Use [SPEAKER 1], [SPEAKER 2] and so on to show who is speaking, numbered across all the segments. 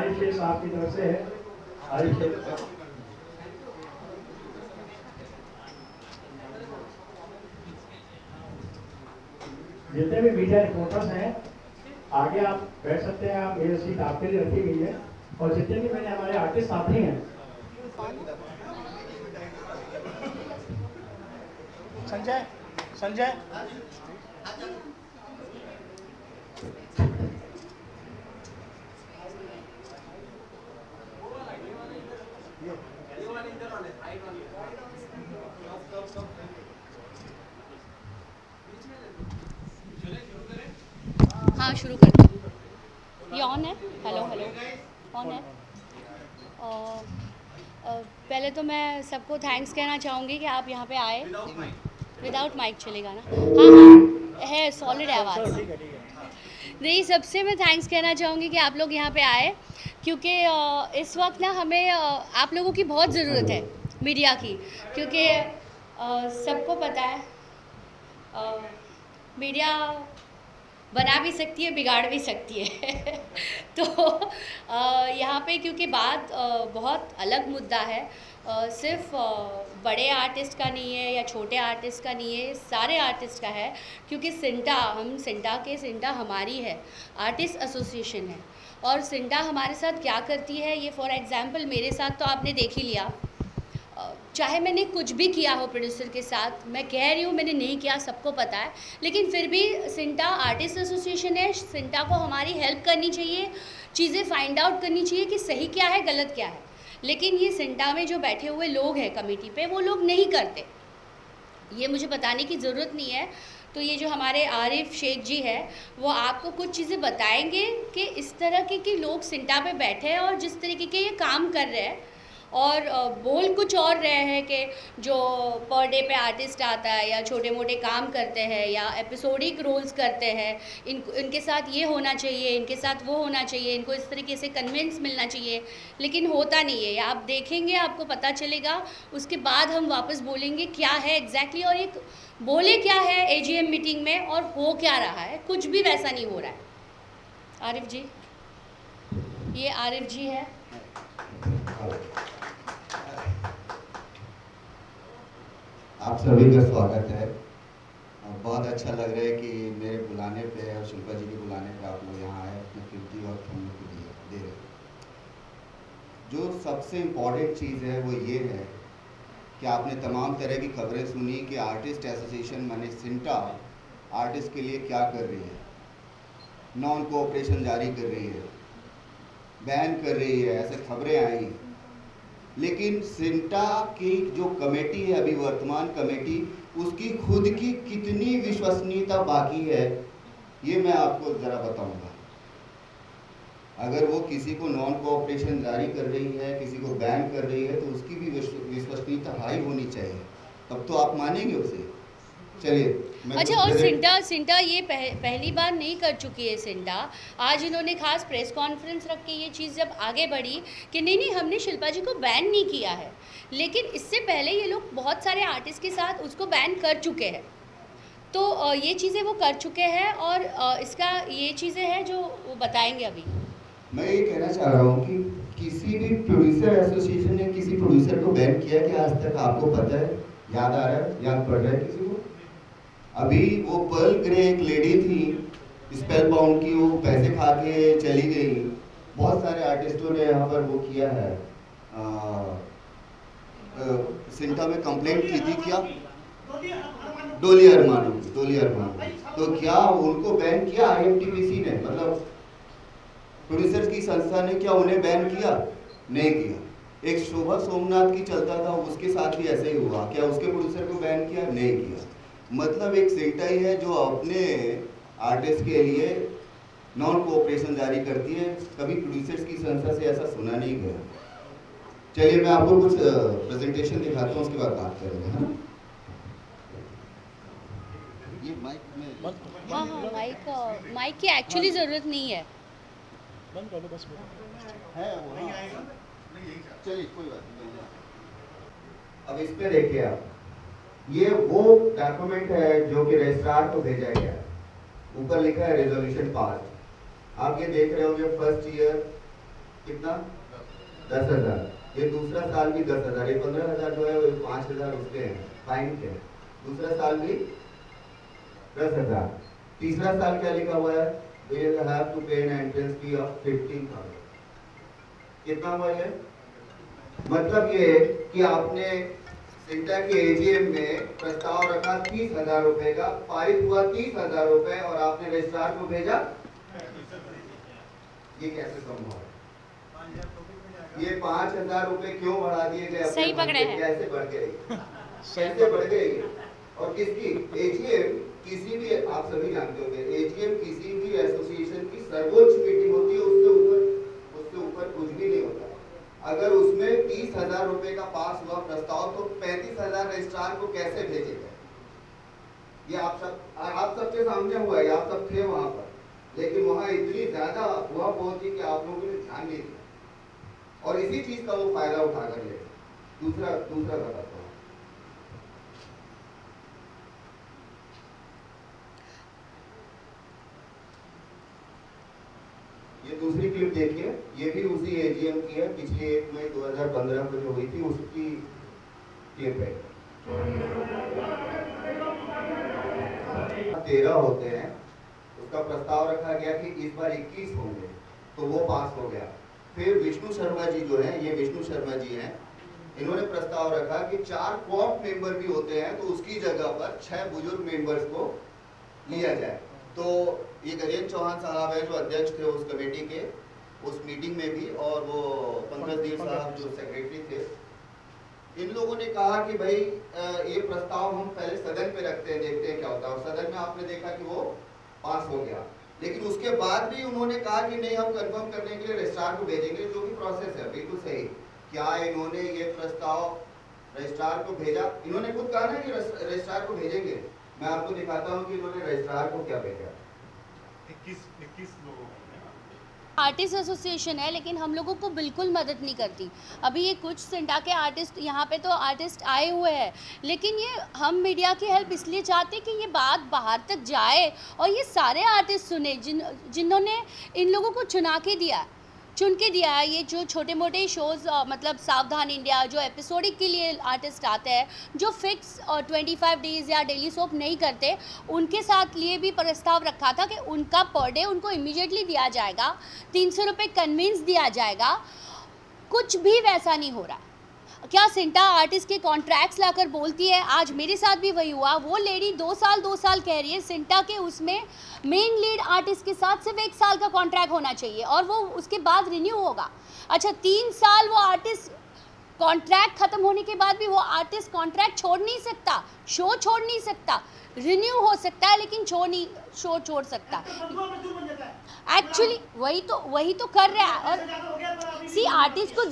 [SPEAKER 1] आरिफ शेख साहब की तरफ से है। आरिफ शेख जितने भी मीडिया रिपोर्टर्स हैं आगे आप बैठ सकते हैं, आप मेरी सीट आपके लिए रखी गई है। और जितने भी मैंने हमारे आर्टिस्ट साथी हैं,
[SPEAKER 2] संजय संजय
[SPEAKER 3] हाँ शुरू करते हैं। ये ऑन है? हेलो हेलो, ऑन है। पहले तो मैं सबको थैंक्स कहना चाहूँगी कि आप यहाँ पे आए। विदाउट माइक चलेगा ना? हाँ हाँ है, सॉलिड है आवाज़। नहीं, सबसे मैं थैंक्स कहना चाहूँगी कि आप लोग यहाँ पे आए, क्योंकि इस वक्त ना हमें आप लोगों की बहुत ज़रूरत है, मीडिया की। क्योंकि सबको पता है मीडिया बना भी सकती है, बिगाड़ भी सकती है। तो यहाँ पे क्योंकि बात बहुत अलग मुद्दा है, सिर्फ बड़े आर्टिस्ट का नहीं है या छोटे आर्टिस्ट का नहीं है, सारे आर्टिस्ट का है। क्योंकि सिंटा हमारी है, आर्टिस्ट एसोसिएशन है। और सिंटा हमारे साथ क्या करती है, ये फॉर एग्ज़ाम्पल मेरे साथ तो आपने देख ही लिया। चाहे मैंने कुछ भी किया हो प्रोड्यूसर के साथ, मैं कह रही हूँ मैंने नहीं किया, सबको पता है, लेकिन फिर भी सिंटा आर्टिस्ट एसोसिएशन है। सिंटा को हमारी हेल्प करनी चाहिए, चीज़ें फाइंड आउट करनी चाहिए कि सही क्या है, गलत क्या है। लेकिन ये सिंटा में जो बैठे हुए लोग हैं कमेटी पे, वो लोग नहीं करते। ये मुझे बताने की ज़रूरत नहीं है। तो ये जो हमारे आरिफ शेख जी है, वो आपको कुछ चीज़ें बताएंगे कि इस तरह के लोग सिंटा पे बैठे हैं और जिस तरीके के ये काम कर रहे हैं, और बोल कुछ और रहे हैं कि जो पर डे पे आर्टिस्ट आता है या छोटे मोटे काम करते हैं या एपिसोडिक रोल्स करते हैं, इनके साथ ये होना चाहिए, इनके साथ वो होना चाहिए, इनको इस तरीके से कन्विंस मिलना चाहिए। लेकिन होता नहीं है, आप देखेंगे आपको पता चलेगा। उसके बाद हम वापस बोलेंगे क्या है एग्जैक्टली, और एक बोले क्या है एजीएम मीटिंग में और हो क्या रहा है, कुछ भी वैसा नहीं हो रहा है। आरिफ जी, ये आरिफ जी है।
[SPEAKER 4] आप सभी का स्वागत है। बहुत अच्छा लग रहा है कि मेरे बुलाने पे और शिल्पा जी के बुलाने पे आप लोग यहाँ आए, अपने कीमती वक्त हम लोग को दे रहे। जो सबसे इम्पोर्टेंट चीज़ है वो ये है कि आपने तमाम तरह की खबरें सुनी कि आर्टिस्ट एसोसिएशन माने सिंटा आर्टिस्ट के लिए क्या कर रही है, नॉन कोऑपरेशन जारी कर रही है, बैन कर रही है, ऐसे खबरें आई। लेकिन सिंटा की जो कमेटी है, अभी वर्तमान कमेटी, उसकी खुद की कितनी विश्वसनीयता बाकी है ये मैं आपको ज़रा बताऊंगा। अगर वो किसी को नॉन कोऑपरेशन जारी कर रही है, किसी को बैन कर रही है, तो उसकी भी विश्वसनीयता हाई होनी चाहिए, तब तो आप मानेंगे उसे। चलिए।
[SPEAKER 3] अच्छा, और सिंटा ये पहली बार नहीं कर चुकी है। सिंटा आज इन्होंने खास प्रेस कॉन्फ्रेंस रख के ये चीज़ जब आगे बढ़ी कि नहीं हमने शिल्पा जी को बैन नहीं किया है, लेकिन इससे पहले ये लोग बहुत सारे आर्टिस्ट के साथ उसको बैन कर चुके हैं। तो ये चीज़ें वो कर चुके हैं, और इसका ये चीज़ें हैं जो वो बताएंगे अभी।
[SPEAKER 4] मैं ये कहना चाह रहा हूँ कि किसी भी प्रोड्यूसर एसोसिएशन ने किसी प्रोड्यूसर को बैन किया कि आज तक आपको पता है, याद आ रहा है, याद पड़ रहा है किसी को? अभी वो पर्ल ग्रे एक लेडी थी स्पेल बाउंड की, वो पैसे खा के चली गई। बहुत सारे आर्टिस्टों ने यहाँ पर वो किया है, सिंटा में कंप्लेंट की थी। क्या डोली अरमानो, तो क्या उनको बैन किया आईएमटीपीसी ने, मतलब प्रोड्यूसर्स की संस्था ने क्या उन्हें बैन किया? नहीं किया। एक शोभा सोमनाथ की चलता था, उसके साथ भी ऐसे ही हुआ, क्या उसके प्रोड्यूसर को बैन किया? नहीं किया। मतलब एक सिंटा ही है जो अपने आर्टिस्ट के लिए नॉन कोऑपरेशन जारी करती है, कभी प्रोड्यूसर्स की संस्था से ऐसा सुना नहीं गया। चलिए मैं आपको कुछ प्रेजेंटेशन दिखाता हूँ, उसके बाद बात करेंगे, है ना? ये माइक में
[SPEAKER 3] हाँ, माइक की एक्चुअली ज़रूरत नहीं है।
[SPEAKER 2] बंद कर दो बस
[SPEAKER 4] है वो, नहीं आएगा, चलिए कोई बात नहीं। अब इस पे देखिए आप, ये वो डॉक्यूमेंट है जो कि रजिस्ट्रार को भेजा गया है। ऊपर लिखा है रेजोल्यूशन पास। आप ये देख रहे होंगे फर्स्ट ईयर कितना 10,000। ये दूसरा साल भी 10,000। ये 15,000 जो है वो 5,000 उसके हैं फाइन के। दूसरा साल भी 10,000। तीसरा साल क्या लिखा हुआ है? We have to pay an entrance fee of 15,000। कितना हुआ ये? मतलब ये कि आपने सिंटा के एजीएम में प्रस्ताव रखा 30,000 रुपए का, पारित हुआ 30,000 रुपए और आपने रजिस्ट्रार को भेजा। ये कैसे संभव है? ये 5,000 रुपए क्यों बढ़ा दिए गए?
[SPEAKER 3] सही पकड़े हैं।
[SPEAKER 4] कैसे बढ़ गए? कैसे बढ़ गए? और किसकी? एजीएम किसी भी, आप सभी जानते होंगे, एजीएम किसी भी एसोसिएशन की सर्वोच्च मीटिंग होती है, उससे ऊपर कुछ भी नहीं होता। अगर उसमें 30,000 रुपए का पास हुआ प्रस्ताव तो 35,000 रजिस्ट्रार को कैसे भेजेगा? ये आप सबके सामने हुआ है, आप सब थे वहां पर, लेकिन वहां इतनी ज्यादा हुआ पहुंची कि आप लोगों ने ध्यान नहीं दिया और इसी चीज का वो फायदा उठाकर ले। दूसरा बताता हूँ, ये दूसरी क्लिप देखिए, ये भी उसी एजीएम की है, पिछले 1 मई 2015 को जो हुई थी उसकी क्लिप है। 13 होते हैं, उसका प्रस्ताव रखा गया कि इस बार 21 होंगे, तो वो पास हो गया। फिर विष्णु शर्मा जी जो हैं, ये विष्णु शर्मा जी हैं, इन्होंने प्रस्ताव रखा कि 4 कोऑप मेंबर भी होते हैं, तो उसकी जगह पर 6 बुजुर्ग मेंबर्स को लिया जाए। तो ये गजेंद्र चौहान साहब है जो अध्यक्ष थे उस कमेटी के, उस मीटिंग में भी, और वो पंकज देव साहब जो सेक्रेटरी थे, इन लोगों ने कहा कि भाई ये प्रस्ताव हम पहले सदन पे रखते हैं, देखते हैं क्या होता है। और सदन में आपने देखा कि वो पास हो गया, लेकिन उसके बाद भी उन्होंने कहा कि नहीं, हम कंफर्म करने के लिए रजिस्ट्रार को भेजेंगे, जो कि प्रोसेस है बिल्कुल सही। क्या इन्होंने ये प्रस्ताव रजिस्ट्रार को भेजा? इन्होंने खुद कहा ना कि रजिस्ट्रार को भेजेंगे। मैं आपको दिखाता हूँ कि इन्होंने रजिस्ट्रार को क्या भेजा।
[SPEAKER 2] 21 लोगों
[SPEAKER 3] आर्टिस्ट एसोसिएशन है, लेकिन हम लोगों को बिल्कुल मदद नहीं करती। अभी ये कुछ सिंटा के आर्टिस्ट यहाँ पे तो आर्टिस्ट आए हुए हैं, लेकिन ये हम मीडिया की हेल्प इसलिए चाहते कि ये बात बाहर तक जाए और ये सारे आर्टिस्ट सुने जिन्होंने इन लोगों को चुन के दिया है। ये जो छोटे मोटे शोज़ मतलब सावधान इंडिया जो एपिसोडिक के लिए आर्टिस्ट आते हैं, जो फिक्स 25 डेज़ या डेली सोप नहीं करते, उनके साथ लिए भी प्रस्ताव रखा था कि उनका पर डे उनको इमीडिएटली दिया जाएगा, 300 रुपये कन्विंस दिया जाएगा। कुछ भी वैसा नहीं हो रहा। क्या सिंटा आर्टिस्ट के कॉन्ट्रैक्ट्स लाकर बोलती है? आज मेरे साथ भी वही हुआ। वो लेडी 2 साल कह रही है सिंटा के उसमें मेन लीड आर्टिस्ट के साथ सिर्फ 1 साल का कॉन्ट्रैक्ट होना चाहिए और वो उसके बाद रिन्यू होगा। अच्छा, 3 साल वो आर्टिस्ट कॉन्ट्रैक्ट खत्म होने के बाद भी वो आर्टिस्ट कॉन्ट्रैक्ट छोड़ नहीं सकता, शो छोड़ नहीं सकता। रिन्यू हो सकता है लेकिन शो छोड़ सकता। एक्चुअली वही तो कर रहा है। और सी आर्टिस्ट को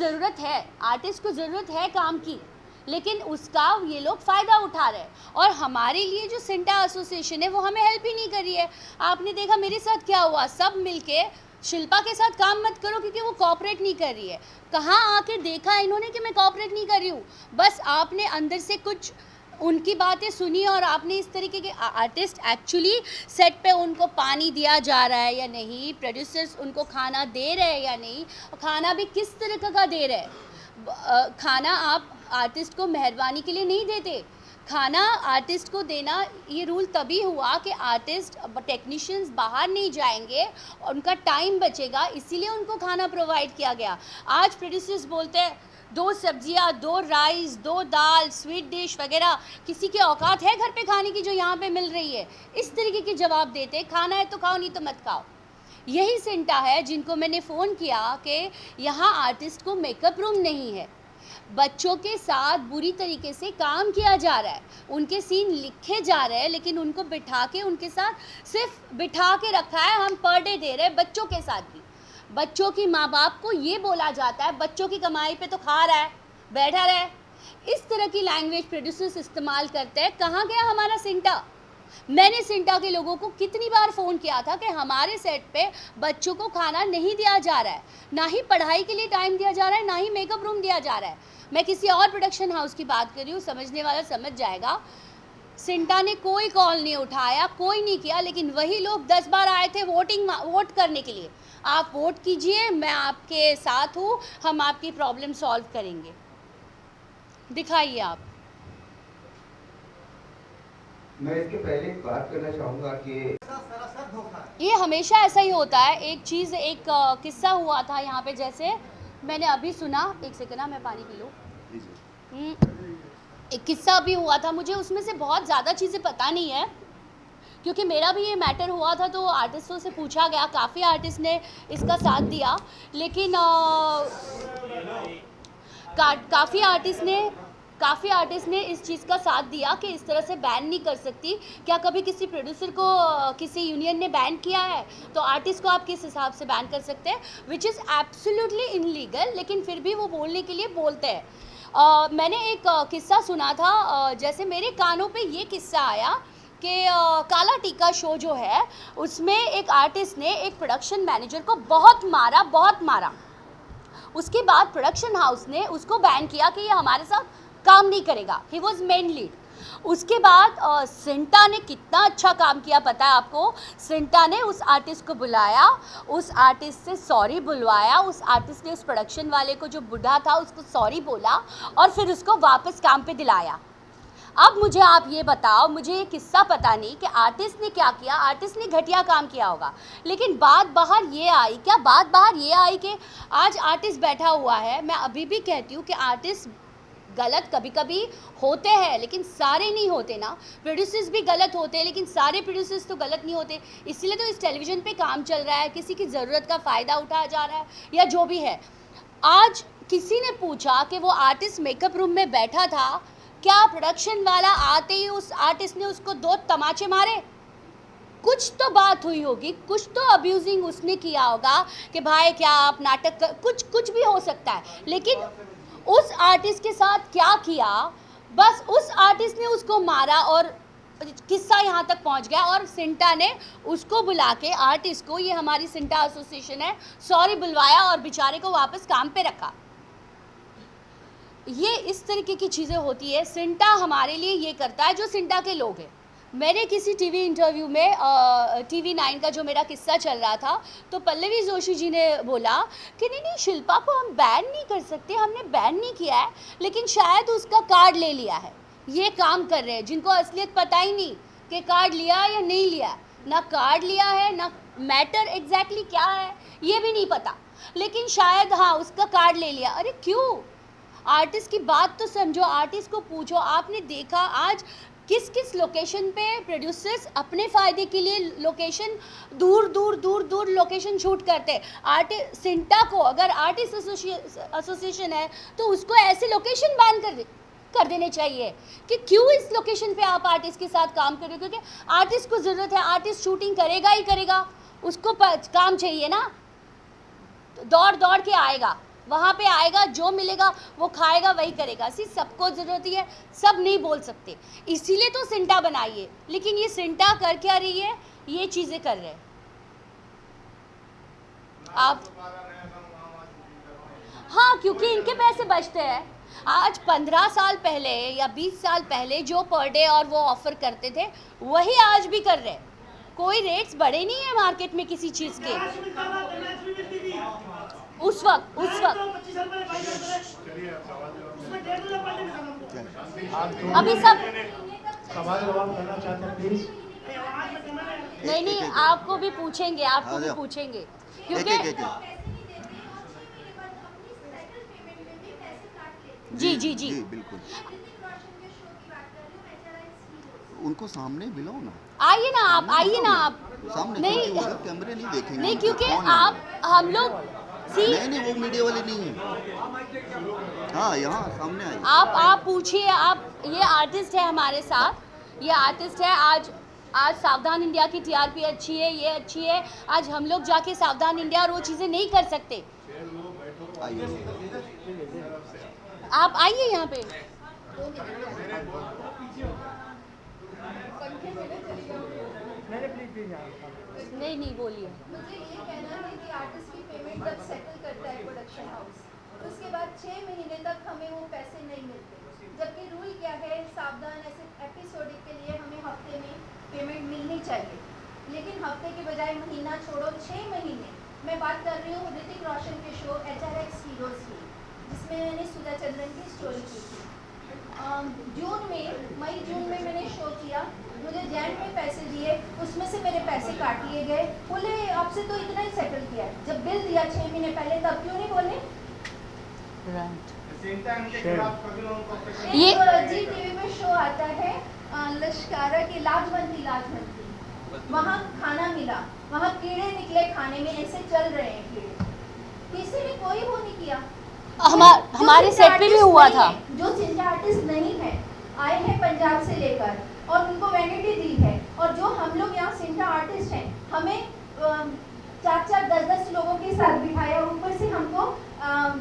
[SPEAKER 3] ज़रूरत है काम की, लेकिन उसका ये लोग फ़ायदा उठा रहे हैं। और हमारे लिए जो सिंटा एसोसिएशन है वो हमें हेल्प ही नहीं कर रही है। आपने देखा मेरे साथ क्या हुआ, सब मिलके शिल्पा के साथ काम मत करो क्योंकि वो कॉपरेट नहीं कर रही है। कहाँ आके देखा इन्होंने कि मैं कॉपरेट नहीं कर रही हूँ? बस आपने अंदर से कुछ उनकी बातें सुनी और आपने इस तरीके के आर्टिस्ट एक्चुअली सेट पे उनको पानी दिया जा रहा है या नहीं, प्रोड्यूसर्स उनको खाना दे रहे हैं या नहीं, खाना भी किस तरह का दे रहे हैं। खाना आप आर्टिस्ट को मेहरबानी के लिए नहीं देते, खाना आर्टिस्ट को देना ये रूल तभी हुआ कि आर्टिस्ट टेक्नीशियंस बाहर नहीं जाएंगे, उनका टाइम बचेगा, इसीलिए उनको खाना प्रोवाइड किया गया। आज प्रोड्यूसर्स बोलते हैं 2 सब्जियां, 2 राइस, 2 दाल, स्वीट डिश वगैरह, किसी की औकात है घर पे खाने की जो यहाँ पे मिल रही है? इस तरीके के जवाब देते, खाना है तो खाओ नहीं तो मत खाओ। यही सिंटा है जिनको मैंने फ़ोन किया कि यहाँ आर्टिस्ट को मेकअप रूम नहीं है, बच्चों के साथ बुरी तरीके से काम किया जा रहा है, उनके सीन लिखे जा रहे हैं, लेकिन उनको बिठा के उनके साथ सिर्फ बिठा के रखा है। हम पर डे दे रहे हैं बच्चों के साथ भी। बच्चों की माँ बाप को ये बोला जाता है बच्चों की कमाई पे तो खा रहा है, बैठा रहे। इस तरह की लैंग्वेज प्रोड्यूसर्स इस्तेमाल करते हैं। कहाँ गया हमारा सिंटा? मैंने सिंटा के लोगों को कितनी बार फ़ोन किया था कि हमारे सेट पे बच्चों को खाना नहीं दिया जा रहा है, ना ही पढ़ाई के लिए टाइम दिया जा रहा है, ना ही मेकअप रूम दिया जा रहा है। मैं किसी और प्रोडक्शन हाउस की बात कर रही हूँ, समझने वाला समझ जाएगा। सिंटा ने कोई कॉल नहीं उठाया, कोई नहीं किया, लेकिन वही लोग 10 बार आए थे वोट करने के लिए। आप वोट कीजिए, मैं आपके साथ हूँ, हम आपकी प्रॉब्लम सॉल्व करेंगे। दिखाइए आप।
[SPEAKER 4] मैं इसके पहले एक बात करना चाहूँगा कि
[SPEAKER 3] ये हमेशा ऐसा ही होता है। एक चीज़, एक किस्सा हुआ था यहाँ पे, जैसे मैंने अभी सुना, एक सेकंड ना, मैं पानी पी लूँ। एक किस्सा भी हुआ था, मुझे उसमें से बहुत ज़्यादा चीज़ें पता नहीं है, क्योंकि मेरा भी ये मैटर हुआ था तो आर्टिस्टों से पूछा गया, काफ़ी आर्टिस्ट ने इसका साथ दिया, लेकिन काफ़ी आर्टिस्ट ने इस चीज़ का साथ दिया कि इस तरह से बैन नहीं कर सकती। क्या कभी किसी प्रोड्यूसर को किसी यूनियन ने बैन किया है? तो आर्टिस्ट को आप किस हिसाब से बैन कर सकते हैं, विच इज़ एब्सोल्युटली इनलीगल, लेकिन फिर भी वो बोलने के लिए बोलते हैं। मैंने एक किस्सा सुना था, जैसे मेरे कानों पे ये किस्सा आया कि काला टीका शो जो है उसमें एक आर्टिस्ट ने एक प्रोडक्शन मैनेजर को बहुत मारा। उसके बाद प्रोडक्शन हाउस ने उसको बैन किया कि ये हमारे साथ काम नहीं करेगा। He was main lead. उसके बाद सिंटा ने कितना अच्छा काम किया पता है आपको? सिंटा ने उस आर्टिस्ट को बुलाया, उस आर्टिस्ट से सॉरी बुलवाया, उस आर्टिस्ट ने उस प्रोडक्शन वाले को जो बूढ़ा था उसको सॉरी बोला और फिर उसको वापस काम पे दिलाया। अब मुझे आप ये बताओ, मुझे ये किस्सा पता नहीं कि आर्टिस्ट ने क्या किया, आर्टिस्ट ने घटिया काम किया होगा, लेकिन बात बाहर ये आई, क्या बात बाहर ये आई कि आज आर्टिस्ट बैठा हुआ है। मैं अभी भी कहती हूँ कि आर्टिस्ट गलत कभी कभी होते हैं, लेकिन सारे नहीं होते ना। प्रोड्यूसर्स भी गलत होते हैं, लेकिन सारे प्रोड्यूसर्स तो गलत नहीं होते। इसलिए तो इस टेलीविज़न पे काम चल रहा है, किसी की ज़रूरत का फ़ायदा उठाया जा रहा है या जो भी है। आज किसी ने पूछा कि वो आर्टिस्ट मेकअप रूम में बैठा था, क्या प्रोडक्शन वाला आते ही उस आर्टिस्ट ने उसको 2 तमाचे मारे? कुछ तो बात हुई होगी, कुछ तो अब्यूजिंग उसने किया होगा कि भाई क्या आप नाटक कर, कुछ भी हो सकता है, लेकिन उस आर्टिस्ट के साथ क्या किया? बस उस आर्टिस्ट ने उसको मारा और किस्सा यहाँ तक पहुँच गया और सिंटा ने उसको बुला के आर्टिस्ट को, ये हमारी सिंटा एसोसिएशन है, सॉरी बुलवाया और बेचारे को वापस काम पे रखा। ये इस तरीके की चीज़ें होती है। सिंटा हमारे लिए ये करता है जो सिंटा के लोग हैं। मैंने किसी टीवी इंटरव्यू में TV9 का जो मेरा किस्सा चल रहा था, तो पल्लवी जोशी जी ने बोला कि नहीं शिल्पा को हम बैन नहीं कर सकते, हमने बैन नहीं किया है, लेकिन शायद उसका कार्ड ले लिया है। ये काम कर रहे हैं जिनको असलियत पता ही नहीं कि कार्ड लिया या नहीं लिया, ना कार्ड लिया है, ना मैटर एग्जैक्टली क्या है ये भी नहीं पता, लेकिन शायद हाँ उसका कार्ड ले लिया। अरे क्यों? आर्टिस्ट की बात तो समझो, आर्टिस्ट को पूछो। आपने देखा आज किस किस लोकेशन पे प्रोड्यूसर्स अपने फ़ायदे के लिए लोकेशन दूर लोकेशन शूट करते हैं। आर्टिस्ट सिंटा को अगर आर्टिस्ट एसोसिएशन है तो उसको ऐसे लोकेशन बैन कर देने चाहिए कि क्यों इस लोकेशन पे आप आर्टिस्ट के साथ काम कर रहे हो, क्योंकि आर्टिस्ट को ज़रूरत है, आर्टिस्ट शूटिंग करेगा ही करेगा, उसको काम चाहिए ना, तो दौड़ के आएगा, वहाँ पे आएगा, जो मिलेगा वो खाएगा, वही करेगा। सबको ज़रूरत ही है, सब नहीं बोल सकते, इसीलिए तो सिंटा बनाइए। लेकिन ये सिंटा कर क्या रही है? ये चीज़ें कर रहे हैं आप। हाँ, क्योंकि इनके पैसे बचते हैं। आज 15 साल पहले या 20 साल पहले जो पर डे और वो ऑफ़र करते थे वही आज भी कर रहे हैं। कोई रेट्स बढ़े नहीं है मार्केट में किसी चीज़ के। उस वक्त अभी सब
[SPEAKER 1] सवाल जवाब करना चाहते हैं प्लीज।
[SPEAKER 3] नहीं आपको भी पूछेंगे, आपको भी पूछेंगे, क्योंकि जी
[SPEAKER 4] बिल्कुल। उनको सामने बुलाओ ना,
[SPEAKER 3] आइए ना आप
[SPEAKER 4] सामने
[SPEAKER 3] नहीं
[SPEAKER 4] कैमरे नहीं देखेंगे
[SPEAKER 3] नहीं, क्योंकि आप हम लोग
[SPEAKER 4] नहीं वो मीडिया वाले नहीं है। हाँ यहाँ सामने आइए।
[SPEAKER 3] आप पूछिए। आप, ये आर्टिस्ट है हमारे साथ, ये आर्टिस्ट है। आज सावधान इंडिया की TRP अच्छी है, ये अच्छी है। आज हम लोग जाके सावधान इंडिया और वो चीज़ें नहीं कर सकते। आप आइए यहाँ पे। नहीं बोलिए।
[SPEAKER 5] मुझे ये कहना है कि आर्टिस्ट की पेमेंट जब सेटल करता है प्रोडक्शन हाउस, उसके बाद 6 महीने तक हमें वो पैसे नहीं मिलते, जबकि रूल क्या है, सावधान ऐसे एपिसोडिक के लिए हमें हफ्ते में पेमेंट मिलनी चाहिए, लेकिन हफ्ते के बजाय महीना छोड़ो 6 महीने मैं बात कर रही हूँ ऋतिक रोशन के शो HRX हीरोज की, जिसमें मैंने सुधा चंद्रन की स्टोरी की थी। मई-जून में मैंने शो किया, मुझे जैन में पैसे दिए, उसमें से मेरे पैसे काट लिए गए। बोले आपसे तो इतना ही सेटल किया, जब बिल दिया 6 महीने पहले तब क्यों नहीं बोले?
[SPEAKER 3] ये
[SPEAKER 5] जी टीवी में शो आता है लश्कारा की लाजवंती, वहाँ खाना मिला, वहाँ कीड़े निकले खाने में, ऐसे चल रहे हैं कीड़े, किसी ने कोई वो नहीं किया।
[SPEAKER 3] हमारे सेट पे भी हुआ था।
[SPEAKER 5] जो सिंटा आर्टिस्ट नहीं है, आए हैं पंजाब से लेकर और उनको वैनिटी दी है, और जो हम लोग यहाँ सिंटा आर्टिस्ट हैं, हमें 4-4, 10-10 लोगों के साथ बिठाया, ऊपर से हमको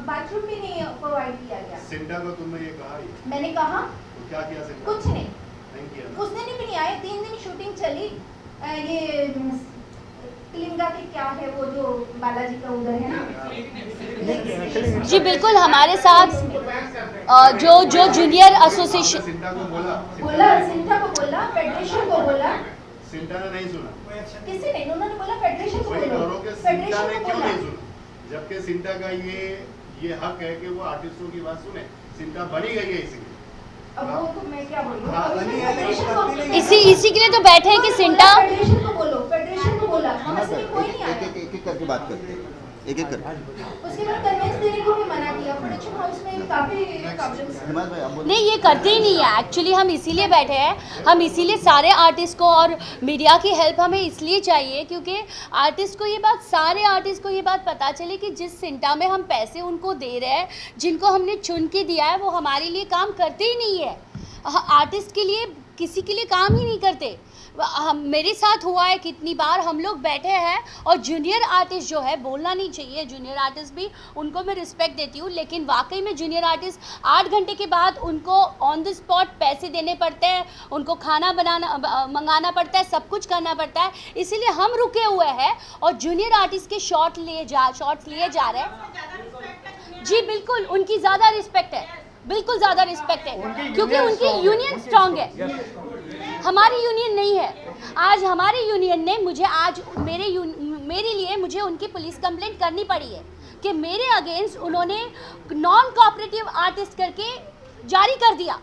[SPEAKER 5] बाथरूम भी नहीं प्रोवाइड किया गया।
[SPEAKER 2] सिंटा को तुमने ये कहा ही?
[SPEAKER 5] मैंने कहा
[SPEAKER 2] तो क्या किया सिंटा?
[SPEAKER 5] कुछ नहीं
[SPEAKER 2] किया ना?
[SPEAKER 5] उस दिन भी नहीं आए, 3 दिन शूटिंग चली। ये कलिंगा के क्या है वो जो बालाजी का उधर है ना,
[SPEAKER 3] जी बिल्कुल, हमारे साथ जो जूनियर एसोसिएशन
[SPEAKER 2] सिंटा को बोला?
[SPEAKER 5] सिंटा को बोला, फेडरेशन को बोला,
[SPEAKER 2] सिंटा ने नहीं सुना?
[SPEAKER 5] किसी ने, उन्होंने बोला फेडरेशन को
[SPEAKER 2] वही
[SPEAKER 5] बोलो,
[SPEAKER 2] करो कि सिंटा
[SPEAKER 5] फेडरेशन
[SPEAKER 2] ने
[SPEAKER 5] को
[SPEAKER 2] क्यों
[SPEAKER 5] बोला।
[SPEAKER 2] नहीं सुना? जबकि सिंटा का ये हक है कि वो आर्टिस्टों की बात सुने। सिंटा बनी गई है इसीलिए।
[SPEAKER 5] अब वो तो मैं क्या बोलूं?
[SPEAKER 2] हाँ,
[SPEAKER 5] फेडरेशन को-
[SPEAKER 3] इसी के लिए तो बैठे हैं कि सिंटा
[SPEAKER 5] फेडरेशन को बोलो, फेडरेशन को बोला, हमें से कोई नहीं आया।
[SPEAKER 4] एक करके बात करते हैं, एक करके।
[SPEAKER 5] उसके बाद कन्वेंस देने को भी मना किया, प्रोडक्शन हाउस में काफी प्रॉब्लम्स।
[SPEAKER 4] हिमाल भाई आप बोलो।
[SPEAKER 3] नहीं, ये करते ही नहीं है। एक्चुअली हम इसीलिए बैठे हैं, हम इसीलिए सारे आर्टिस्ट को और मीडिया की हेल्प हमें इसलिए चाहिए क्योंकि आर्टिस्ट को ये बात, सारे आर्टिस्ट को ये बात पता चले कि जिस सिंटा में हम पैसे उनको दे रहे हैं, जिनको हमने चुन के दिया है, वो हमारे लिए काम करते ही नहीं है। आर्टिस्ट के लिए, किसी के लिए काम ही नहीं करते। हम, मेरे साथ हुआ है कितनी बार, हम लोग बैठे हैं और जूनियर आर्टिस्ट जो है, बोलना नहीं चाहिए, जूनियर आर्टिस्ट भी, उनको मैं रिस्पेक्ट देती हूँ, लेकिन वाकई में जूनियर आर्टिस्ट 8 घंटे के बाद उनको ऑन द स्पॉट पैसे देने पड़ते हैं, उनको खाना मंगाना पड़ता है, सब कुछ करना पड़ता है, इसीलिए हम रुके हुए हैं और जूनियर आर्टिस्ट के शॉट्स लिए जा रहे हैं। जी बिल्कुल, उनकी ज़्यादा रिस्पेक्ट है, बिल्कुल ज़्यादा रिस्पेक्ट है, क्योंकि उनकी यूनियन स्ट्रांग है, हमारी यूनियन नहीं है। आज हमारी यूनियन ने मुझे, आज मेरे लिए मुझे उनकी पुलिस कंप्लेंट करनी पड़ी है कि मेरे अगेंस्ट उन्होंने नॉन कोऑपरेटिव आर्टिस्ट करके जारी कर दिया।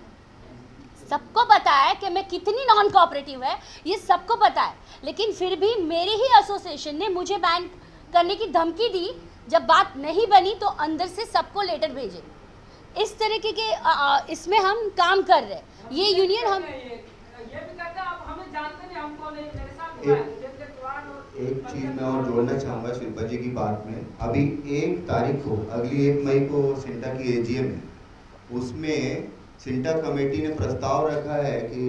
[SPEAKER 3] सबको पता है कि मैं कितनी नॉन कोऑपरेटिव है, ये सबको पता है, लेकिन फिर भी मेरे ही एसोसिएशन ने मुझे बैन करने की धमकी दी। जब बात नहीं बनी तो अंदर से सबको लेटर भेजे। इस तरीके के इसमें हम काम कर रहे हैं। ये यूनियन हम
[SPEAKER 6] ये भी कहते हैं, आप हमें जानते नहीं, हमको नहीं, मेरे साथ हुआ है।
[SPEAKER 4] एक चीज मैं और जोड़ना चाहूँगा शिल्पा जी की बात में। अभी 1 तारीख को, अगली 1 मई को सिंटा की AGM है, उसमें सिंटा कमेटी ने प्रस्ताव रखा है कि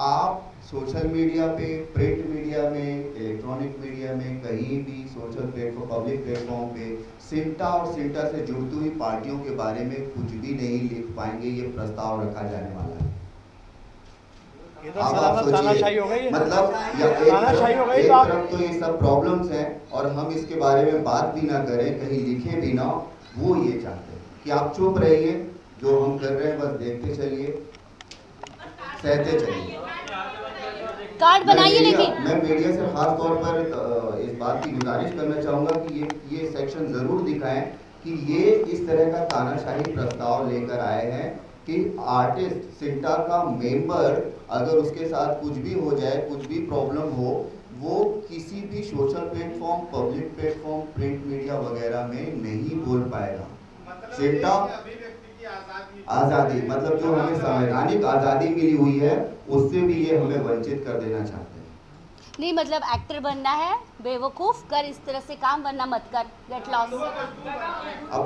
[SPEAKER 4] आप सोशल मीडिया पे, प्रिंट मीडिया में, इलेक्ट्रॉनिक मीडिया में, कहीं भी सोशल प्लेटफॉर्म, पब्लिक प्लेटफॉर्म पे सिंटा और सिंटा से जुड़ती हुई पार्टियों के बारे में कुछ भी नहीं लिख पाएंगे। ये प्रस्ताव रखा जाने वाला है। आप सोचिए, मतलब एक तरफ तो ये सब प्रॉब्लम्स हैं और हम इसके बारे में बात भी ना करें, कहीं लिखें भी ना। वो ये चाहते हैं कि आप चुप रहिए, जो हम कर रहे हैं बस देखते चलिए, सहते चलिए।
[SPEAKER 3] कार्ड बनाइए। लेकिन
[SPEAKER 4] मैं मीडिया से खास तौर पर इस बात की गुजारिश करना चाहूँगा कि ये सेक्शन ज़रूर दिखाएं कि ये इस तरह का तानाशाही प्रस्ताव लेकर आए हैं कि आर्टिस्ट, सिंटा का मेंबर, अगर उसके साथ कुछ भी हो जाए, कुछ भी प्रॉब्लम हो, वो किसी भी social platform, public platform, print media वगैरह में नहीं बोल पाएगा। सिंटा आज़ादी, मतलब जो हमें संवैधानिक आज़ादी मिली हुई है, उससे भी ये हमें वंचित कर देना चाहते हैं।
[SPEAKER 3] नहीं, मतलब एक्टर बनना है, बेवकूफ़ कर इस तरह से काम, वरना मत कर, गेट लॉस।
[SPEAKER 4] अब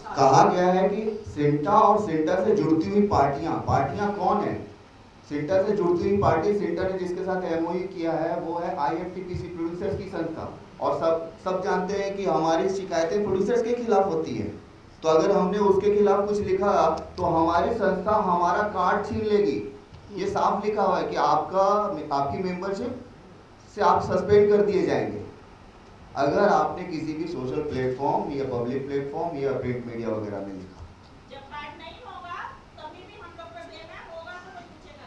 [SPEAKER 4] कहा गया है कि सिंटा और सिंटा से जुड़ती हुई पार्टियां कौन है? सिंटा से जुड़ती हुई पार्टी, सिंटा ने जिसके साथ MOU किया है वो है IFTPC प्रोड्यूसर्स की संस्था, और सब जानते हैं कि हमारी शिकायतें प्रोड्यूसर्स के खिलाफ होती है। तो अगर हमने उसके खिलाफ कुछ लिखा तो हमारी संस्था हमारा कार्ड छीन लेगी। ये साफ लिखा हुआ है कि आपकी मेंबरशिप से आप सस्पेंड कर दिए जाएंगे अगर आपने किसी भी सोशल प्लेटफॉर्म या पब्लिक प्लेटफॉर्म या प्रिंट मीडिया वगैरह में लिखा।
[SPEAKER 7] जब कार्ड नहीं होगा तभी भी हम लोग पर देना होगा तो कोई पूछेगा,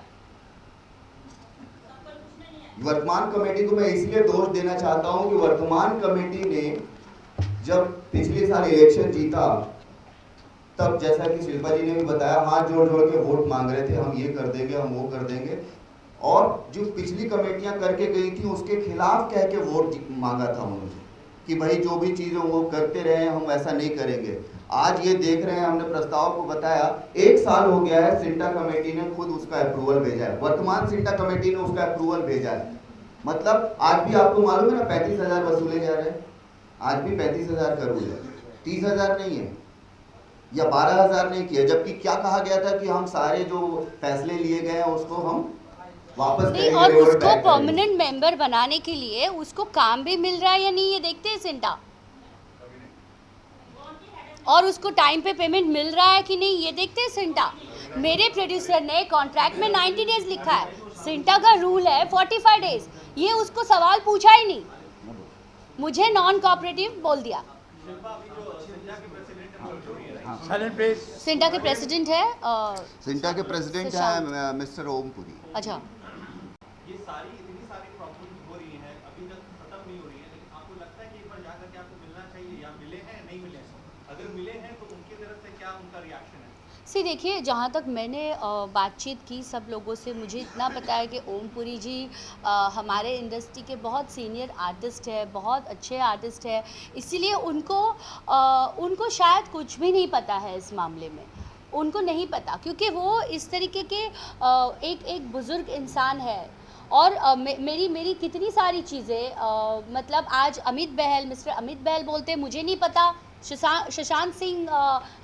[SPEAKER 7] सबको पूछना नहीं है।
[SPEAKER 4] वर्तमान कमेटी को मैं इसलिए दोष देना चाहता हूं कि वर्तमान कमेटी ने जब पिछले साल इलेक्शन जीता तब जैसा कि शिल्पा जी ने भी बताया, हाथ जोड़ जोड़ के वोट मांग रहे थे, हम ये कर देंगे, हम वो कर देंगे, और जो पिछली कमेटियां करके गई थी उसके खिलाफ कह के वोट मांगा था उन्होंने कि भाई जो भी चीज़ वो करते रहे, हम ऐसा नहीं करेंगे। आज ये देख रहे हैं, हमने प्रस्ताव को बताया, 1 साल हो गया है, सिंटा कमेटी ने खुद उसका अप्रूवल भेजा है, वर्तमान सिंटा कमेटी ने उसका अप्रूवल भेजा है। मतलब आज भी आपको मालूम है ना 35,000 वसूले जा रहे हैं, आज भी 35,000 करोड़ है, 30,000 नहीं है या 12,000 नहीं किया, जबकि क्या कहा गया था कि हम सारे जो फैसले लिए गए हैं उसको हम वापस
[SPEAKER 3] नहीं,
[SPEAKER 4] करेंगे,
[SPEAKER 3] और
[SPEAKER 4] रिवर्ट
[SPEAKER 3] उसको
[SPEAKER 4] बैक करेंगे।
[SPEAKER 3] परमानेंट मेंबर बनाने के लिए उसको काम भी मिल रहा है या नहीं, ये देखते हैं सिंटा, और उसको टाइम पे पेमेंट मिल रहा है कि नहीं, ये देखते हैं सिंटा। मेरे प्रोड्यूसर ने कॉन्ट्रैक्ट में 90 डेज लिखा है, सिंटा का रूल है 45 डेज, ये उसको सवाल पूछा ही नहीं, मुझे नॉन कोऑपरेटिव बोल दिया। सिंटा के प्रेसिडेंट है
[SPEAKER 4] सिंटा के प्रेसिडेंट
[SPEAKER 3] शशांक।
[SPEAKER 4] है मिस्टर ओमपुरी।
[SPEAKER 3] अच्छा,
[SPEAKER 8] ये इतनी सारी प्रॉब्लम्स हो रही हैं, अभी तक खत्म नहीं हो रही है, लेकिन आपको लगता है कि एक बार जाकर के आपको मिलना चाहिए, या मिले हैं नहीं मिले हैं? अगर मिले हैं तो उनकी तरफ से क्या उनका रिएक्शन है?
[SPEAKER 3] देखिए, जहाँ तक मैंने बातचीत की सब लोगों से, मुझे इतना पता है कि ओमपुरी जी हमारे इंडस्ट्री के बहुत सीनियर आर्टिस्ट है, बहुत अच्छे आर्टिस्ट है, इसीलिए उनको शायद कुछ भी नहीं पता है इस मामले में, उनको नहीं पता, क्योंकि वो इस तरीके के एक बुज़ुर्ग इंसान है। और मेरी कितनी सारी चीज़ें, मतलब आज मिस्टर अमित बहल बोलते हैं, मुझे नहीं पता, शशांक सिंह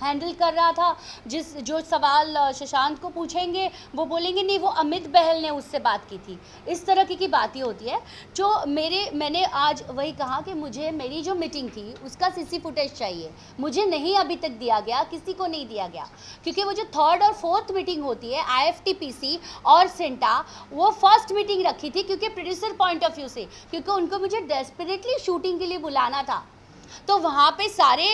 [SPEAKER 3] हैंडल कर रहा था, जो सवाल शशांक को पूछेंगे वो बोलेंगे नहीं, वो अमित बहल ने उससे बात की थी। इस तरह की बातें होती है। जो मैंने आज वही कहा कि मुझे मेरी जो मीटिंग थी उसका सीसी फुटेज चाहिए, मुझे नहीं अभी तक दिया गया, किसी को नहीं दिया गया, क्योंकि वो जो 3rd और 4th मीटिंग होती है IFTPC और सिंटा, वो फर्स्ट मीटिंग रखी थी क्योंकि प्रोड्यूसर पॉइंट ऑफ व्यू से, क्योंकि उनको मुझे डेस्परेटली शूटिंग के लिए बुलाना था। तो वहाँ पे सारे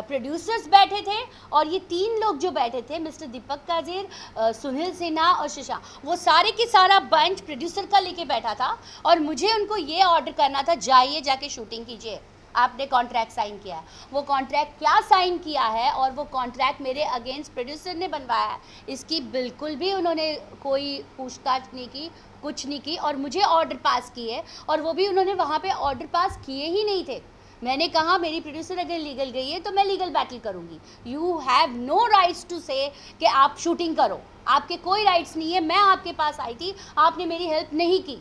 [SPEAKER 3] प्रोड्यूसर्स बैठे थे, और ये 3 लोग जो बैठे थे, मिस्टर दीपक काजेर, सुनील सिन्हा और शशांक, वो सारे की सारा बेंच प्रोड्यूसर का लेके बैठा था, और मुझे उनको ये ऑर्डर करना था, जाइए जाके शूटिंग कीजिए, आपने कॉन्ट्रैक्ट साइन किया है। वो कॉन्ट्रैक्ट क्या साइन किया है और वो कॉन्ट्रैक्ट मेरे अगेंस्ट प्रोड्यूसर ने बनवाया है, इसकी बिल्कुल भी उन्होंने कोई पूछताछ नहीं की, कुछ नहीं की, और मुझे ऑर्डर पास किए, और वो भी उन्होंने वहाँ पे ऑर्डर पास किए ही नहीं थे। मैंने कहा मेरी प्रोड्यूसर अगर लीगल गई है तो मैं लीगल बैटल करूंगी, you have no rights to say कि आप शूटिंग करो, आपके कोई राइट्स नहीं है। मैं आपके पास आई थी, आपने मेरी हेल्प नहीं की,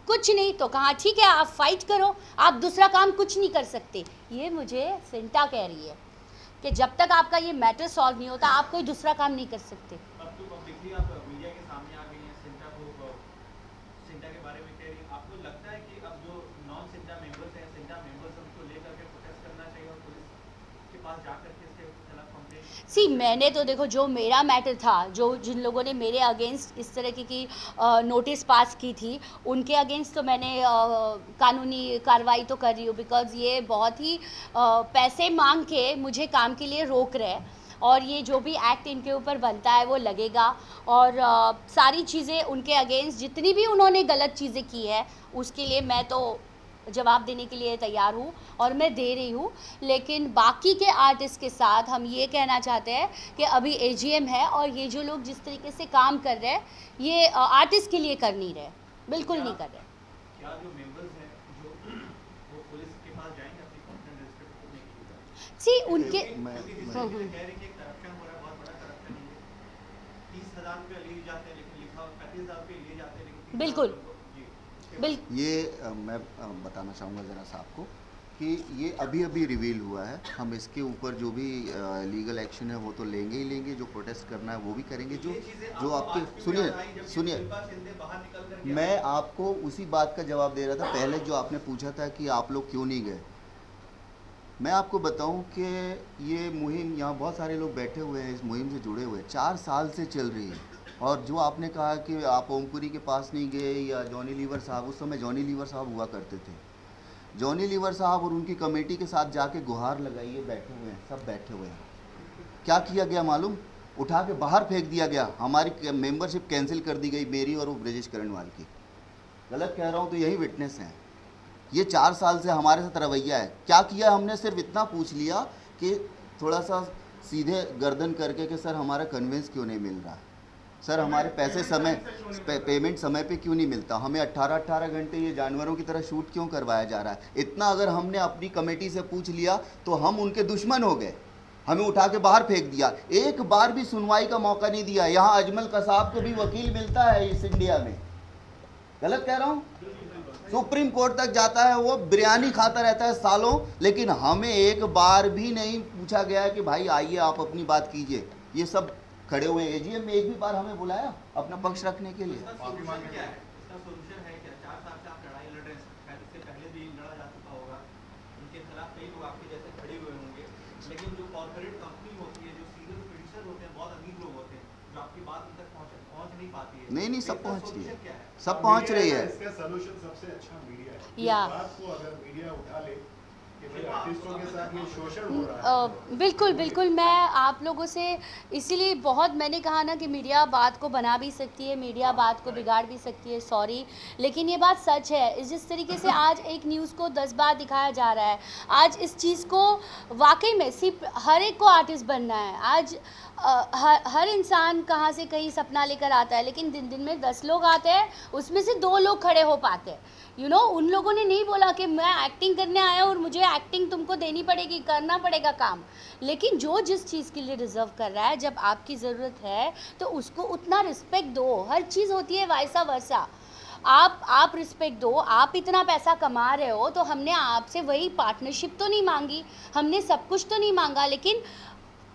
[SPEAKER 3] कुछ नहीं, तो कहा ठीक है आप फाइट करो, आप दूसरा काम कुछ नहीं कर सकते। ये मुझे सिंटा कह रही है कि जब तक आपका ये मैटर सॉल्व नहीं होता आप कोई दूसरा काम नहीं कर सकते।
[SPEAKER 8] अब तो पब्लिकली आप मीडिया के सामने आ गई हैं, सिंटा के बारे में कह रही हैं, आपको लगता है कि अब जो नॉन सिंटा मेंबर्स हैं, सिंटा मेंबर्स, उनको लेकर के प्रोटेस्ट करना चाहिए और पुलिस के पास जाकर के इसके खिलाफ कंप्लेंट?
[SPEAKER 3] मैंने तो देखो, जो मेरा मैटर था, जिन लोगों ने मेरे अगेंस्ट इस तरह की नोटिस पास की थी, उनके अगेंस्ट तो मैंने कानूनी कार्रवाई तो कर रही हूँ, बिकॉज़ ये बहुत ही पैसे मांग के मुझे काम के लिए रोक रहे हैं, और ये जो भी एक्ट इनके ऊपर बनता है वो लगेगा, और सारी चीज़ें उनके अगेंस्ट जितनी भी उन्होंने गलत चीज़ें की है उसके लिए मैं तो जवाब देने के लिए तैयार हूँ, और मैं दे रही हूँ। लेकिन बाकी के आर्टिस्ट के साथ हम ये कहना चाहते हैं कि अभी AGM है, और ये जो लोग जिस तरीके से काम कर रहे हैं ये आर्टिस्ट के लिए कर नहीं रहे, बिल्कुल नहीं कर रहे।
[SPEAKER 8] क्या जो मेंबर्स हैं जो वो पुलिस के पास जाएंगे अपनी कंप्लेंट रजिस्टर करने के लिए?
[SPEAKER 3] उनके
[SPEAKER 8] कह रहे हैं कि करप्शन हो रहा है, बहुत बड़ा करप्शन है, 30,000 रुपये लिए जाते हैं, लेकिन लिखा 35,000 रुपये लिए जाते हैं, लेकिन
[SPEAKER 3] बिल्कुल
[SPEAKER 4] ये मैं बताना चाहूँगा ज़रा सा आपको कि ये अभी रिवील हुआ है, हम इसके ऊपर जो भी लीगल एक्शन है वो तो लेंगे ही लेंगे, जो प्रोटेस्ट करना है वो भी करेंगे। जो आपके सुनिए, मैं आपको उसी बात का जवाब दे रहा था पहले, जो आपने पूछा था कि आप लोग क्यों नहीं गए। मैं आपको बताऊं कि ये मुहिम, यहाँ बहुत सारे लोग बैठे हुए हैं, इस मुहिम से जुड़े हुए 4 साल से चल रही है। और जो आपने कहा कि आप ओमपुरी के पास नहीं गए या जॉनी लीवर साहब, उस समय जॉनी लीवर साहब हुआ करते थे, जॉनी लीवर साहब और उनकी कमेटी के साथ जाके गुहार लगाइए, बैठे हुए हैं, सब बैठे हुए हैं। क्या किया गया मालूम? उठा के बाहर फेंक दिया गया, हमारी मेंबरशिप कैंसिल कर दी गई, मेरी और वो ब्रजेश करणवाल की। गलत कह रहा हूँ तो यही विटनेस हैं। ये 4 साल से हमारे साथ रवैया है। क्या किया हमने? सिर्फ इतना पूछ लिया कि थोड़ा सा सीधे गर्दन करके कि सर हमारा कन्वेंस क्यों नहीं मिल रहा है, सर हमारे पैसे पेमेंट समय पे क्यों नहीं मिलता, हमें 18 घंटे ये जानवरों की तरह शूट क्यों करवाया जा रहा है। इतना अगर हमने अपनी कमेटी से पूछ लिया तो हम उनके दुश्मन हो गए, हमें उठा के बाहर फेंक दिया, एक बार भी सुनवाई का मौका नहीं दिया। यहाँ अजमल कसाब को भी वकील मिलता है इस इंडिया में, गलत कह रहा हूँ? सुप्रीम कोर्ट तक जाता है, वो बिरयानी खाता रहता है सालों, लेकिन हमें एक बार भी नहीं पूछा गया कि भाई आइए आप अपनी बात कीजिए। ये सब खड़े हुए एजीएम में एक भी बार हमें बुलाया अपना पक्ष रखने के लिए?
[SPEAKER 8] इसका सोल्यूशन क्या है? इसका सोल्यूशन है क्या? 4 साल से आप लड़ाई लड़ रहे हैं, शायद इससे पहले भी लड़ा जा चुका होगा, इनके खिलाफ कई लोग आपके जैसे खड़े हुए होंगे, लेकिन जो कॉर्पोरेट कंपनी होती है, जो सीरियल प्रोड्यूसर होते हैं, बहुत अमीर लोग होते हैं, जो आपकी बात उन तक पहुंच नहीं पाती है।
[SPEAKER 4] नहीं सब
[SPEAKER 8] इसका
[SPEAKER 4] पहुंच रही
[SPEAKER 8] solution
[SPEAKER 4] है,
[SPEAKER 8] क्या है?
[SPEAKER 4] सब पहुंच रही है।
[SPEAKER 2] इसका सलूशन सबसे अच्छा मीडिया है।
[SPEAKER 3] या।
[SPEAKER 2] इस बात को अगर मीडिया उठा ले कि भाई आर्टिस्टों के साथ ये शोषण हो रहा है,
[SPEAKER 3] बिल्कुल बिल्कुल, मैं आप लोगों से इसीलिए बहुत मैंने कहा ना कि मीडिया बात को बना भी सकती है, मीडिया बात को बिगाड़ भी सकती है, सॉरी, लेकिन ये बात सच है। जिस तरीके से आज एक न्यूज़ को 10 बार दिखाया जा रहा है, आज इस चीज़ को वाकई में सिर्फ हर एक को आर्टिस्ट बनना है। आज हर इंसान कहाँ से कहीं सपना लेकर आता है, लेकिन दिन दिन में 10 लोग आते हैं, उसमें से 2 लोग खड़े हो पाते हैं। उन लोगों ने नहीं बोला कि मैं एक्टिंग करने आया और मुझे एक्टिंग तुमको देनी पड़ेगी, करना पड़ेगा काम, लेकिन जो जिस चीज़ के लिए डिज़र्व कर रहा है, जब आपकी ज़रूरत है तो उसको उतना रिस्पेक्ट दो। हर चीज़ होती है वाइसा वर्सा, आप रिस्पेक्ट दो। आप इतना पैसा कमा रहे हो तो हमने आपसे वही पार्टनरशिप तो नहीं मांगी, हमने सब कुछ तो नहीं मांगा, लेकिन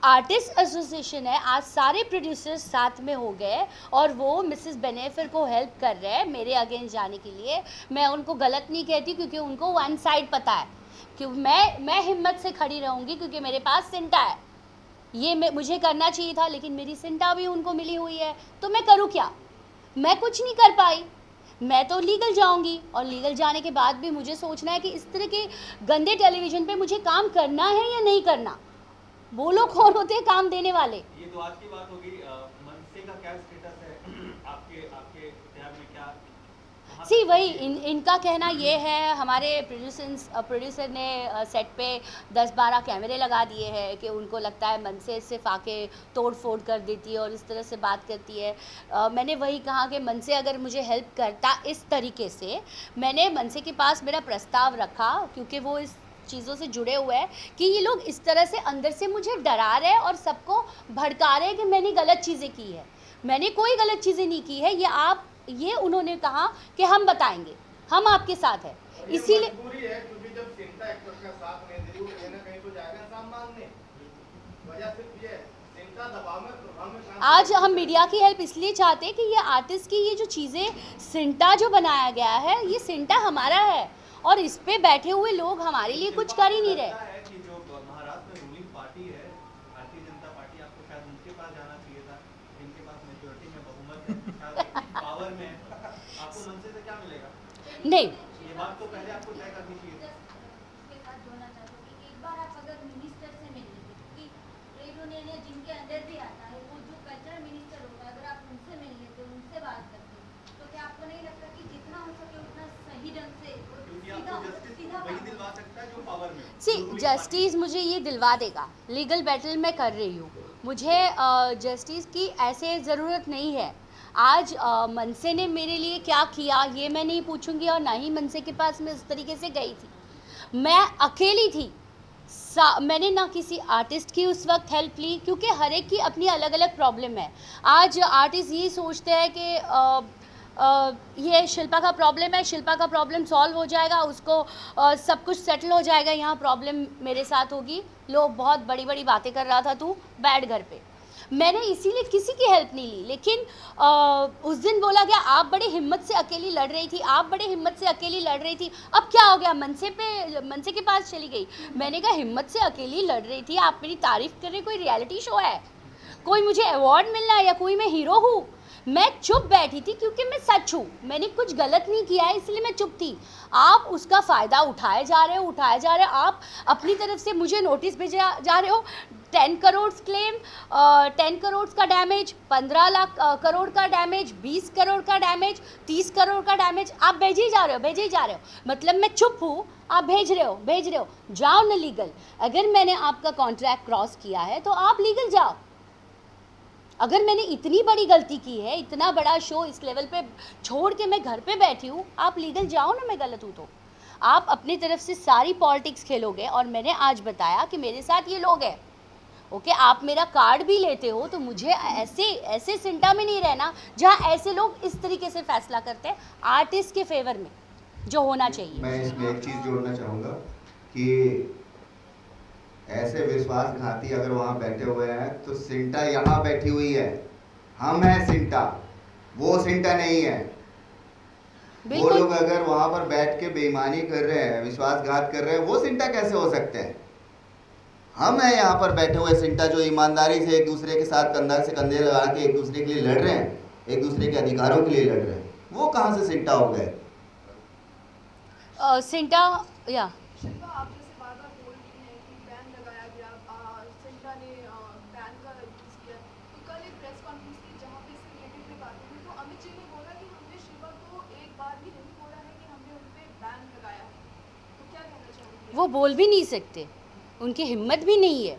[SPEAKER 3] आर्टिस्ट एसोसिएशन है, आज सारे प्रोड्यूसर्स साथ में हो गए और वो मिसेस बेनेफर को हेल्प कर रहे हैं मेरे अगेंस्ट जाने के लिए। मैं उनको गलत नहीं कहती, क्योंकि उनको वन साइड पता है कि मैं हिम्मत से खड़ी रहूँगी, क्योंकि मेरे पास सिंटा है। ये मुझे करना चाहिए था, लेकिन मेरी सिंटा भी उनको मिली हुई है, तो मैं करूँ क्या? मैं कुछ नहीं कर पाई, मैं तो लीगल जाऊंगी, और लीगल जाने के बाद भी मुझे सोचना है कि इस तरह के गंदे टेलीविज़न पे मुझे काम करना है या नहीं करना। वो लोग कौन होते हैं काम देने वाले?
[SPEAKER 8] ये तो आज की बात होगी। मनसे का क्या स्टेटस है आपके इतिहास में? क्या
[SPEAKER 3] सी वही इनका कहना ये है, हमारे प्रोड्यूसर ने सेट पे 10-12 कैमरे लगा दिए हैं कि उनको लगता है मनसे सिर्फ आके तोड़ फोड़ कर देती है और इस तरह से बात करती है। मैंने वही कहा कि मनसे अगर मुझे हेल्प करता इस तरीके से, मैंने मनसे के पास मेरा प्रस्ताव रखा, क्योंकि वो इस चीज़ों से जुड़े हुए हैं कि ये लोग इस तरह से अंदर से मुझे डरा रहे हैं और सबको भड़का रहे हैं कि मैंने गलत चीज़ें की है। मैंने कोई गलत चीज़ें नहीं की है, ये उन्होंने कहा कि हम बताएंगे, हम आपके साथ हैं, इसीलिए
[SPEAKER 2] मजबूरी है, क्योंकि जब सिंटा एक्टर का साथ नहीं दे रही, वो कहीं ना कहीं तो जाएगा इंसान मांगने। वजह सिर्फ ये है, सिंटा दबाव में प्रभाव में काम।
[SPEAKER 3] आज हम मीडिया की हेल्प इसलिए चाहते हैं कि ये आर्टिस्ट की ये जो चीज़ें, सिंटा जो बनाया गया है, ये सिंटा हमारा है और इस पे बैठे हुए लोग हमारे लिए कुछ कर ही नहीं रहे।
[SPEAKER 8] है कि जो महाराष्ट्र में रूलिंग पार्टी है, भारतीय जनता पार्टी, आपको शायद उनके पास जाना चाहिए था, जिनके पास मेजॉरिटी में बहुमत है, शायद पावर में है। आपको मनसे से क्या मिलेगा?
[SPEAKER 3] नहीं,
[SPEAKER 8] ये बात तो पहले आपको तय करनी चाहिए थी।
[SPEAKER 5] उसके साथ जोड़ना चाहता हूँ कि एक बार आप अगर मिनिस्टर से मिल लेते, क्योंकि ट्रेड यूनियन है जिनके अंदर भी आता है, वो जो कल्चरल मिनिस्टर होता है, अगर आप उनसे मिल लेते, उनसे बात करते, तो क्या आपको नहीं लगता कि जितना हो सके उतना सही ढंग से
[SPEAKER 8] वही दिलवा सकता है जो पावर में।
[SPEAKER 3] सी जस्टिस मुझे ये दिलवा देगा, लीगल बैटल मैं कर रही हूँ, मुझे जस्टिस की ऐसे ज़रूरत नहीं है। आज मनसे ने मेरे लिए क्या किया ये मैं नहीं पूछूंगी, और ना ही मनसे के पास मैं उस तरीके से गई थी। मैं अकेली थी, मैंने ना किसी आर्टिस्ट की उस वक्त हेल्प ली, क्योंकि हर एक की अपनी अलग अलग प्रॉब्लम है। आज आर्टिस्ट ये सोचते हैं कि ये शिल्पा का प्रॉब्लम है, शिल्पा का प्रॉब्लम सॉल्व हो जाएगा, उसको सब कुछ सेटल हो जाएगा, यहाँ प्रॉब्लम मेरे साथ होगी। लोग बहुत बड़ी बड़ी बातें कर रहा था तू, बैठ घर पे। मैंने इसीलिए किसी की हेल्प नहीं ली, लेकिन उस दिन बोला गया आप बड़े हिम्मत से अकेली लड़ रही थी, आप बड़े हिम्मत से अकेली लड़ रही थी। अब क्या हो गया, मनसे के पास चली गई। मैंने कहा हिम्मत से अकेली लड़ रही थी, आप मेरी तारीफ कर रहे, कोई रियलिटी शो है, कोई मुझे अवार्ड मिलना है या कोई मैं हीरो हूँ? मैं चुप बैठी थी क्योंकि मैं सच हूँ, मैंने कुछ गलत नहीं किया है इसलिए मैं चुप थी। आप उसका फ़ायदा उठाए जा रहे हो, आप अपनी तरफ से मुझे नोटिस भेजे जा रहे हो। 10 करोड़ क्लेम, 10 करोड़ का डैमेज, 15 लाख करोड़ का डैमेज, 20 करोड़ का डैमेज, 30 करोड़ का डैमेज, आप भेजे ही जा रहे हो। मतलब मैं चुप हूँ, आप भेज रहे हो। जाओ ना लीगल। अगर मैंने आपका कॉन्ट्रैक्ट क्रॉस किया है तो आप लीगल जाओ। अगर मैंने इतनी बड़ी गलती की है, इतना बड़ा शो इस लेवल पे छोड़ के मैं घर पे बैठी हूँ, आप लीगल जाओ ना, मैं गलत हूँ तो। आप अपनी तरफ से सारी पॉलिटिक्स खेलोगे और मैंने आज बताया कि मेरे साथ ये लोग हैं। ओके, आप मेरा कार्ड भी लेते हो तो मुझे ऐसे सिंटा में नहीं रहना जहाँ ऐसे लोग इस तरीके से फैसला करते हैं आर्टिस्ट के फेवर में, जो होना चाहिए।
[SPEAKER 4] मैं इसमें एक चीज़ जोड़ना चाहूँगा कि ऐसे विश्वासघाती अगर वहाँ बैठे हुए हैं तो सिंटा यहाँ बैठी हुई है, हम हैं सिंटा, वो सिंटा नहीं है। वो लोग अगर वहाँ पर बैठ के बेईमानी कर रहे हैं, विश्वासघात कर रहे हैं, वो सिंटा कैसे हो सकते हैं? हम हैं यहाँ पर बैठे हुए सिंटा जो ईमानदारी से एक दूसरे के साथ कंधा से कंधे लगा के एक दूसरे के लिए लड़ रहे हैं, एक दूसरे के अधिकारों के लिए लड़ रहे हैं। वो कहाँ से सिंटा हो गए?
[SPEAKER 3] सिंटा या
[SPEAKER 5] शिल्पा, आप जैसे बार बार बोल रही हैं कि बैन लगाया गया, सिंटा ने बैन का यूज़ किया, तो कल एक प्रेस कॉन्फ्रेंस थी जहाँ पे इससे रिलेटेड भी बातें हुई, तो अमित जी ने बोला कि हमने शिल्पा को एक बार भी नहीं बोला है कि हमने उन पे बैन लगाया है, तो क्या कहना चाहेंगे?
[SPEAKER 3] वो बोल भी नहीं सकते, उनकी हिम्मत भी नहीं है,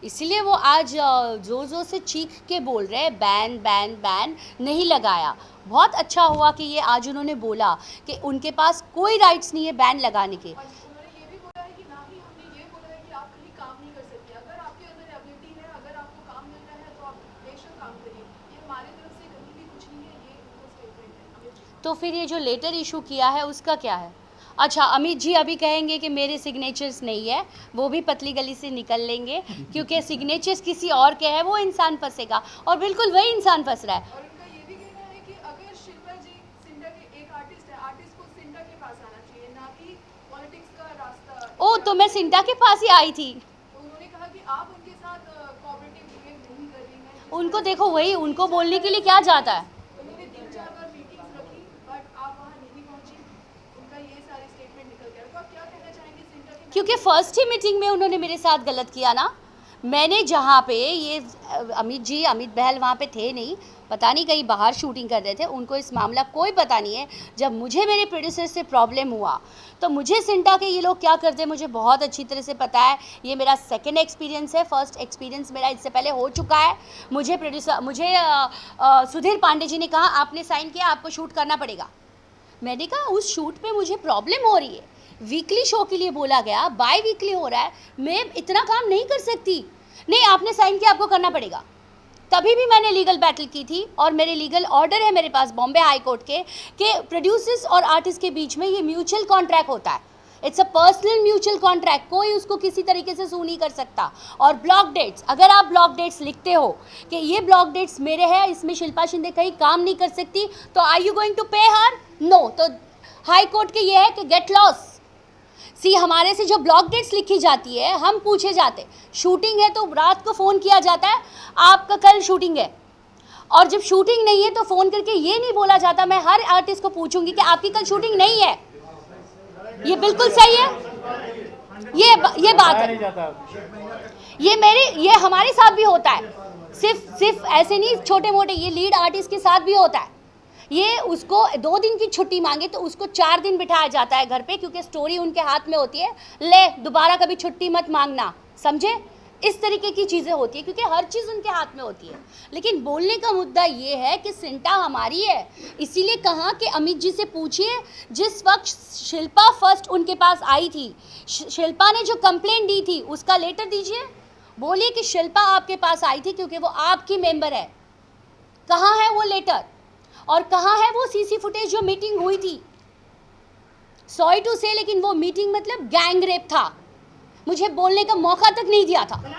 [SPEAKER 3] इसलिए वो आज जोर से चीख के बोल रहे हैं बैन बैन बैन नहीं लगाया। बहुत अच्छा हुआ कि ये आज उन्होंने बोला कि उनके पास कोई राइट्स नहीं है बैन लगाने के।
[SPEAKER 5] और उन्होंने ये भी बोला है कि ना ही हमने ये बोला है कि आप कहीं काम नहीं कर सकते, अगर आपके अंदर एबिलिटी है, अगर आपको काम मिल रहा है तो आप बेशक काम करिए। ये हमारी तरफ से कहीं भी कुछ नहीं है, ये उनका स्टेटमेंट है अमित जी।
[SPEAKER 3] तो फिर ये जो लेटर इशू किया है उसका क्या है? अच्छा, अमित जी अभी कहेंगे कि मेरे सिग्नेचर्स नहीं है, वो भी पतली गली से निकल लेंगे क्योंकि सिग्नेचर्स किसी और के हैं, वो इंसान फंसेगा और बिल्कुल वही इंसान फंस रहा है।
[SPEAKER 5] और उनका ये भी कहना है कि अगर शिल्पा जी सिंटा के एक आर्टिस्ट है, आर्टिस्ट को सिंटा के पास आना चाहिए, ना कि पॉलिटिक्स का रास्ता।
[SPEAKER 3] ओ, तो मैं सिंटा के पास ही आई थी।
[SPEAKER 5] तो उन्होंने कहा कि आप उनके साथ कोऑपरेटिव बिहेव नहीं कर रही हैं।
[SPEAKER 3] उनको देखो, वही उनको बोलने के लिए क्या जाता है।
[SPEAKER 5] उन्होंने 3-4 बार मीटिंग्स रखी बट आप वहाँ नहीं पहुँची, उनका ये सारे स्टेटमेंट निकल गया। तो आप क्या कहना चाहेंगे सिंटा के?
[SPEAKER 3] क्योंकि फर्स्ट ही मीटिंग में उन्होंने मेरे साथ गलत किया ना। मैंने जहाँ पे ये अमित बहल वहाँ पे थे नहीं, पता नहीं कहीं बाहर शूटिंग कर रहे थे, उनको इस मामला कोई पता नहीं है। जब मुझे मेरे प्रोड्यूसर से प्रॉब्लम हुआ तो मुझे सिंटा के ये लोग क्या करते हैं मुझे बहुत अच्छी तरह से पता है। ये मेरा सेकंड एक्सपीरियंस है, फर्स्ट एक्सपीरियंस मेरा इससे पहले हो चुका है। मुझे सुधीर पांडे जी ने कहा आपने साइन किया, आपको शूट करना पड़ेगा। मैंने कहा उस शूट पे मुझे प्रॉब्लम हो रही है, वीकली शो के लिए बोला गया, बाय वीकली हो रहा है, मैं इतना काम नहीं कर सकती। नहीं, आपने साइन किया, आपको करना पड़ेगा। तभी भी मैंने लीगल बैटल की थी और मेरे लीगल ऑर्डर है मेरे पास बॉम्बे हाई कोर्ट के कि प्रोड्यूसर्स और आर्टिस्ट के बीच में ये म्यूचुअल कॉन्ट्रैक्ट होता है। It's a personal mutual contract, कोई उसको किसी तरीके से सू नहीं कर सकता। और ब्लॉक डेट्स, अगर आप ब्लॉक डेट्स लिखते हो कि ये ब्लॉक डेट्स मेरे हैं, इसमें शिल्पा शिंदे कहीं काम नहीं कर सकती, तो आर यू गोइंग टू पे हर? नो। तो हाई कोर्ट के ये है कि गेट लॉस। सी, हमारे से जो ब्लॉक डेट्स लिखी जाती है, हम पूछे जाते, शूटिंग है तो रात को फ़ोन किया जाता है आपका कल शूटिंग है, और जब शूटिंग नहीं है तो फ़ोन करके ये नहीं बोला जाता मैं हर आर्टिस्ट को पूछूंगी कि आपकी कल शूटिंग नहीं है। ये बिल्कुल सही है, ये बात है। ये हमारे साथ भी होता है, सिर्फ ऐसे नहीं छोटे मोटे, ये लीड आर्टिस्ट के साथ भी होता है। ये उसको 2 दिन की छुट्टी मांगे तो उसको 4 दिन बिठाया जाता है घर पे, क्योंकि स्टोरी उनके हाथ में होती है, ले दोबारा कभी छुट्टी मत मांगना, समझे? इस तरीके की चीज़ें होती है क्योंकि हर चीज़ उनके हाथ में होती है। लेकिन बोलने का मुद्दा ये है कि सिंटा हमारी है, इसीलिए कहा कि अमित जी से पूछिए जिस वक्त शिल्पा फर्स्ट उनके पास आई थी, शिल्पा ने जो कंप्लेंट दी थी उसका लेटर दीजिए, बोलिए कि शिल्पा आपके पास आई थी क्योंकि वो आपकी मेंबर है। कहाँ है वो लेटर और कहाँ है वो सीसी फुटेज जो मीटिंग हुई थी? सॉरी टू से, लेकिन वो मीटिंग मतलब गैंग रेप था, मुझे बोलने का मौका तक नहीं दिया था।
[SPEAKER 5] शिल्पा,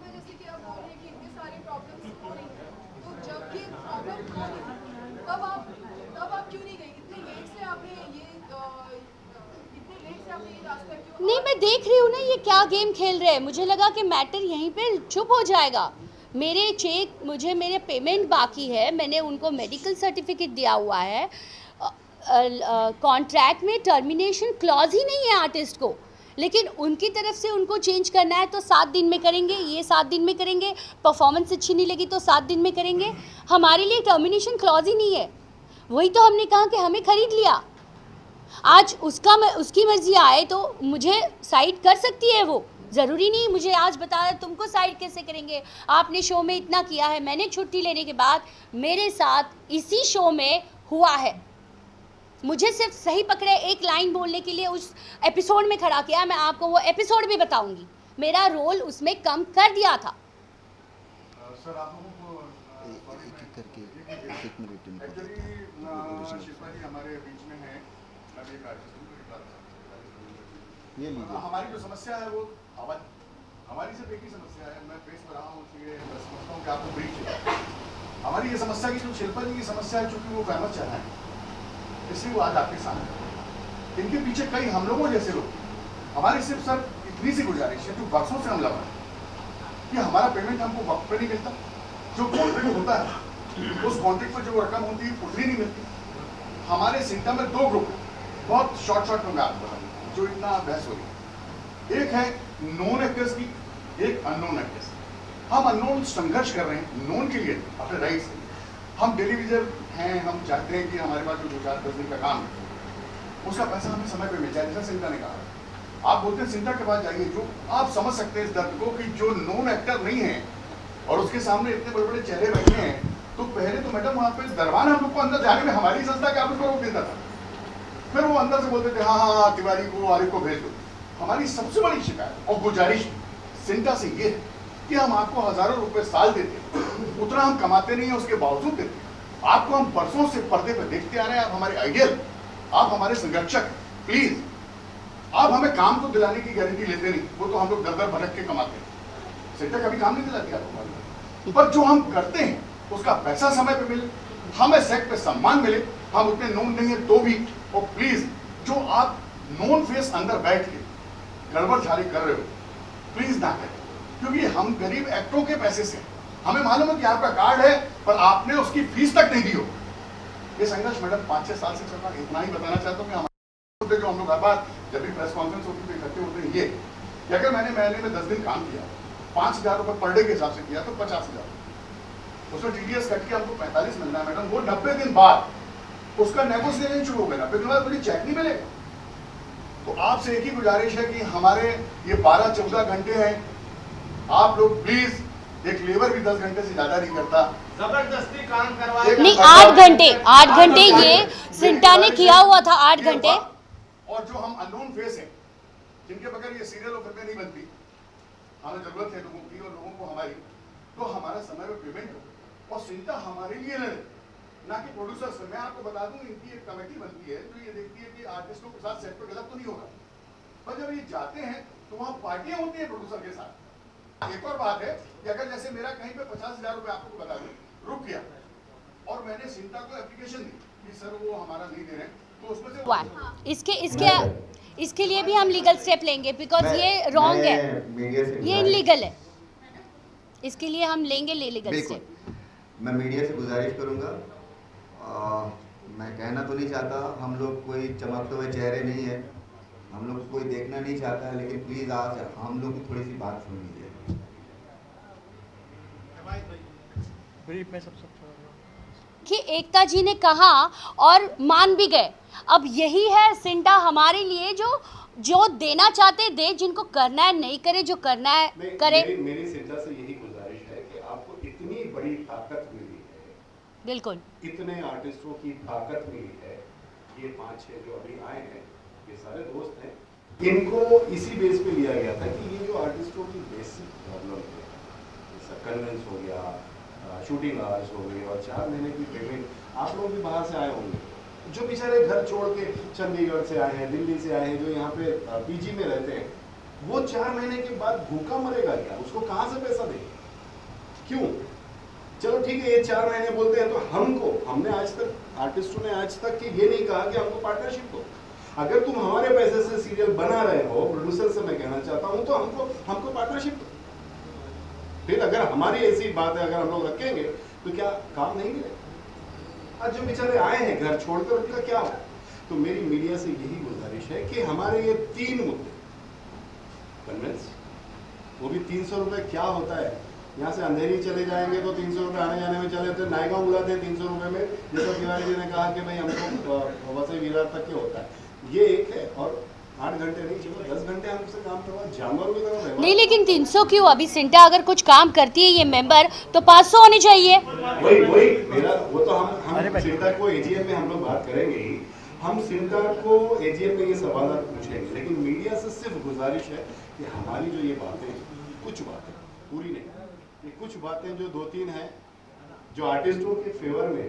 [SPEAKER 5] जैसे कि आप बोल रहे हैं कि इतनी सारी प्रॉब्लम्स हो रही हैं, तो जब ये प्रॉब्लम हो रही तब आप क्यों नहीं गई? इतने लेट से आपने ये रास्ता क्यों?
[SPEAKER 3] नहीं, मैं देख रही हूँ ना ये क्या गेम खेल रहे हैं, मुझे लगा कि मैटर यहीं पे चुप हो जाएगा, मेरे चेक, मुझे मेरे पेमेंट बाकी है, मैंने उनको मेडिकल सर्टिफिकेट दिया हुआ है, कॉन्ट्रैक्ट में टर्मिनेशन क्लॉज ही नहीं है आर्टिस्ट को, लेकिन उनकी तरफ से उनको चेंज करना है तो 7 दिन में करेंगे, ये 7 दिन में करेंगे, परफॉर्मेंस अच्छी नहीं लगी तो 7 दिन में करेंगे। हमारे लिए टर्मिनेशन क्लॉज ही नहीं है। वही तो हमने कहा कि हमें ख़रीद लिया, आज उसकी मर्जी आए तो मुझे साइड कर सकती है वो, ज़रूरी नहीं मुझे आज बता तुमको साइड कैसे करेंगे, आपने शो में इतना किया है। मैंने छुट्टी लेने के बाद मेरे साथ इसी शो में हुआ है, मुझे सिर्फ सही पकड़े एक लाइन बोलने के लिए उस एपिसोड में खड़ा किया। मैं आपको वो एपिसोड भी बताऊंगी, मेरा रोल उसमें कम कर दिया था।
[SPEAKER 2] सर आप लोगों को एक्चुअली शिल्पा जी हमारे बीच में है, मैं भी एक आर्टिस्ट हूँ,
[SPEAKER 4] ये लीजिए।
[SPEAKER 2] हमारी जो समस्या है वो हमारी सिर्फ एक ही समस्या है, मैं प्रेस में रहा हूँ इसलिए मैं समझता हूँ कि आपको ब्रीच है। हमारी ये समस्या की जो शिल्पा जी की समस्या है, चूंकि वो फेमस चल रहा है इसलिए वो आज आपके सामने है। इनके पीछे कई हम लोगों जैसे लोग, हमारी सिर्फ सर इतनी सी गुजारिश है, जो बरसों से हम लगा कि हमारा पेमेंट हमको वक्त पे नहीं मिलता, जो कॉन्ट्रैक्ट होता है उस कॉन्ट्रैक्ट पर जो रकम होती है उतनी नहीं मिलती। हमारे सिंटा में 2 ग्रुप, बहुत शॉर्ट में आपको बता दूं जो इतना बहस हो रही है। एक है नॉन एक्टर्स की, एक अननोन एक्टर्स। हम अननोन संघर्ष कर रहे हैं नॉन के लिए, अपने राइट्स के लिए। हम टेलीविजन हैं, हम चाहते हैं कि हमारे पास जो 2-4 दिन का काम है उसका पैसा हमें समय पे मिल जाए, जैसा सिंटा ने कहा। आप बोलते हैं सिंटा के पास जाइए, जो आप समझ सकते हैं इस दर्द को कि जो नॉन एक्टर नहीं है और उसके सामने इतने बड़े बड़े चेहरे बैठे हैं, तो पहले तो मैडम वहाँ पे दरबान हम लोग को अंदर जाने में हमारी संस्था क्या उसको रोक देता था, फिर वो अंदर से बोलते थे हाँ तिवारी को आरिफ को भेज दो। हमारी सबसे बड़ी शिकायत और गुजारिश सिंटा से ये है कि हम आपको हजारों रुपए साल देते हैं, उतना हम कमाते नहीं है, उसके बावजूद देते हैं। आपको हम बरसों से पर्दे पे देखते आ रहे हैं, आप हमारे आइडियल, आप हमारे संरक्षक, प्लीज आप हमें काम तो दिलाने की गारंटी लेते नहीं, वो तो हम लोग दर दर भटक के कमाते हैं। सिंटा कभी काम नहीं दिलाती आपको, पर जो हम करते हैं उसका पैसा समय पे मिले, हमें सेट पे सम्मान मिले। हम उतने नोन नहीं है तो भी, और प्लीज जो आप नोन फेस अंदर बैठ के गड़बड़ झाड़ी कर रहे हो प्लीज ना करें, क्योंकि हम गरीब एक्टरों के पैसे से, हमें मालूम है कि आपका कार्ड है पर आपने उसकी फीस तक नहीं दी हो। ये संघर्ष मैडम 5-6 साल से चल रहा है। इतना ही बताना चाहता हूँ कि हमारे जो हम लोग हर बार जब भी प्रेस कॉन्फ्रेंस होती है इकट्ठे होते हैं, ये कि अगर मैंने महीने में 10 दिन काम किया, 5,000 रुपये पर डे के हिसाब से किया तो 50,000, उसमें TDS कट के हमको 45 मिलना है मैडम। वो 90 दिन बाद उसका नेगोशिएशन शुरू हो गया, फिर मुझे चेक नहीं मिलेगा। तो आपसे एक ही गुजारिश है कि हमारे ये 12-14 घंटे हैं, आप लोग प्लीज, एक लेबर भी 10 घंटे से ज्यादा नहीं करता,
[SPEAKER 7] जबरदस्ती काम करवा
[SPEAKER 3] नहीं 8 घंटे ये सिंटा ने किया हुआ था, 8 घंटे।
[SPEAKER 2] और जो हम अननोन फेस हैं जिनके बगैर ये सीरियल और फिल्में नहीं बनती, हमें जरूरत है लोगों की और लोगों को हमारी, तो हमारा समय में पेमेंट हो और सिंटा हमारे लिए लड़े, ना कि प्रोड्यूसर्स। मैं आपको बता दूं इनकी एक कमेटी बनती है जो ये देखती है कि आर्टिस्टों के साथ सेट पर गलत तो नहीं होगा, पर जब ये जाते हैं तो वहाँ पार्टियां होती है प्रोड्यूसर के साथ। एक और बात है कि अगर जैसे मेरा कहीं पे 50,000 रुपए आपको बता दूं रुक गया और मैंने सिंटा को एप्लीकेशन दी कि सर वो हमारा नहीं दे रहे, तो उसमें से
[SPEAKER 3] इसके लिए भी हम लीगल स्टेप लेंगे, बिकॉज ये रॉन्ग है, ये इनलीगल है, इसके लिए हम लेंगे लीगल स्टेप।
[SPEAKER 4] मैं मीडिया से गुजारिश करूंगा, मैं कहना तो नहीं चाहता, हम लोग कोई चमकते हुए चेहरे नहीं है, हम लोग कोई देखना नहीं चाहता है, लेकिन प्लीज आज हम लोग की थोड़ी सी बात सुन लीजिए।
[SPEAKER 3] कि एकता जी ने कहा और मान भी गए। अब यही है सिंटा हमारे लिए, जो देना चाहते दे, जिनको करना है नहीं करे, जो करना है करे।
[SPEAKER 9] मेरी सिंटा से यही गुजारिश है कि आपको इतनी बड़ी ताकत मिली है,
[SPEAKER 3] बिल्कुल
[SPEAKER 9] इतने आर्टिस्टों की ताकत मिली है, ये 5-6 जो अभी आए हैं ये सारे दोस्त हैं, इनको इसी बेस पे लिया गया था कि ये जो आर्टिस्टों की बेसिक प्रॉब्लम है, जैसा कन्वेंस हो गया, शूटिंग आवर्स हो गए और 4 महीने की पेमेंट, आप लोग भी बाहर से आए होंगे, जो बेचारे घर छोड़ के चंडीगढ़ से आए हैं, दिल्ली से आए हैं, जो यहाँ पे PG में रहते हैं, वो 4 महीने के बाद भूखा मरेगा क्या? उसको कहाँ से पैसा देंगे? क्यों? चलो ठीक है, ये 4 महीने बोलते हैं, तो हमने आज तक, आर्टिस्टों ने आज तक ये नहीं कहा कि हमको पार्टनरशिप दो। अगर तुम हमारे पैसे से सीरियल बना रहे हो, प्रोड्यूसर से मैं कहना चाहता हूँ, तो हमको पार्टनरशिप दो। फिर अगर अगर हमारी ऐसी बात है, अगर हम लोग रखेंगे तो क्या काम नहीं मिलेगा? आज जो बेचारे आए हैं घर छोड़कर, उनका क्या हो? तो मेरी मीडिया से यही गुजारिश है कि हमारे ये 3 मुद्दे कन्वेंस, वो भी 300 रुपये क्या होता है? यहाँ से अंधेरी चले जाएंगे तो 300 रुपये आने जाने में चले, तो नायगांव बुलाते हैं 300 रुपये में, जैसा तिवारी जी ने कहा कि भाई हमको वसई विरार तक के होता है। ये एक है, और 8 घंटे नहीं, चलो 10 घंटे हमसे काम करवा, जानवरों की तरह।
[SPEAKER 3] नहीं, लेकिन 300 क्यों? अभी सिंटा अगर कुछ काम करती है ये मेंबर तो 500 होने चाहिए।
[SPEAKER 9] वही मेरा वो तो हम सिंटा को एजीएम में हम लोग बात करेंगे ही, हम सिंटा को एजीएम में ये सवाल पूछेंगे, लेकिन मीडिया से सिर्फ गुजारिश है कि हमारी जो ये बातें, कुछ बातें पूरी नहीं, ये कुछ बातें जो 2-3 हैं जो आर्टिस्टों के फेवर में,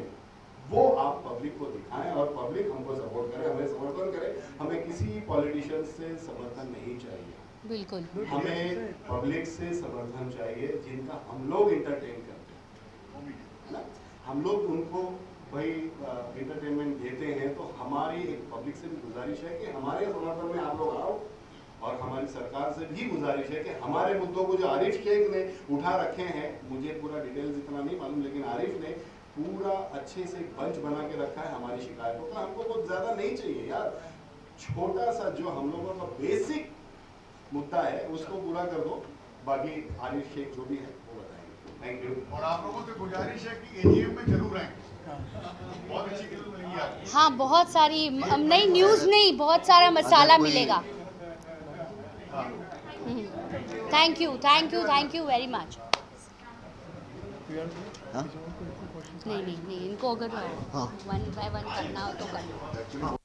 [SPEAKER 9] वो आप पब्लिक को दिखाएं और पब्लिक हमको सपोर्ट करे, हमें समर्थन करे। हमें किसी पॉलिटिशियन से समर्थन नहीं चाहिए,
[SPEAKER 3] बिल्कुल
[SPEAKER 9] हमें पब्लिक से समर्थन चाहिए जिनका हम लोग इंटरटेन करते हैं, है ना? हम लोग उनको भाई इंटरटेनमेंट देते हैं, तो हमारी एक पब्लिक से भी गुजारिश है कि हमारे समर्थन में आप लोग आओ, और हमारी सरकार से भी गुजारिश है कि हमारे मुद्दों को जो आरिफ शेख ने उठा रखे हैं, मुझे पूरा डिटेल्स इतना नहीं मालूम, लेकिन आरिफ ने पूरा अच्छे से एक बंच बना के रखा है हमारी शिकायतों का। हमको बहुत ज़्यादा नहीं चाहिए यार, छोटा सा जो हम लोगों का बेसिक मुद्दा है उसको पूरा कर दो, बाकी आरिफ शेख जो भी है वो बताएंगे। Thank you.
[SPEAKER 2] और आप लोगों से गुजारिश है कि एजीएम में जरूर आएंगे, बहुत अच्छी न्यूज़ मिलेगी आपको।
[SPEAKER 3] हाँ, बहुत सारी नई न्यूज़ नहीं, बहुत सारा मसाला मिलेगा। Thank you very much. नहीं, इनको अगर 1 by 1 करना हो तो करना।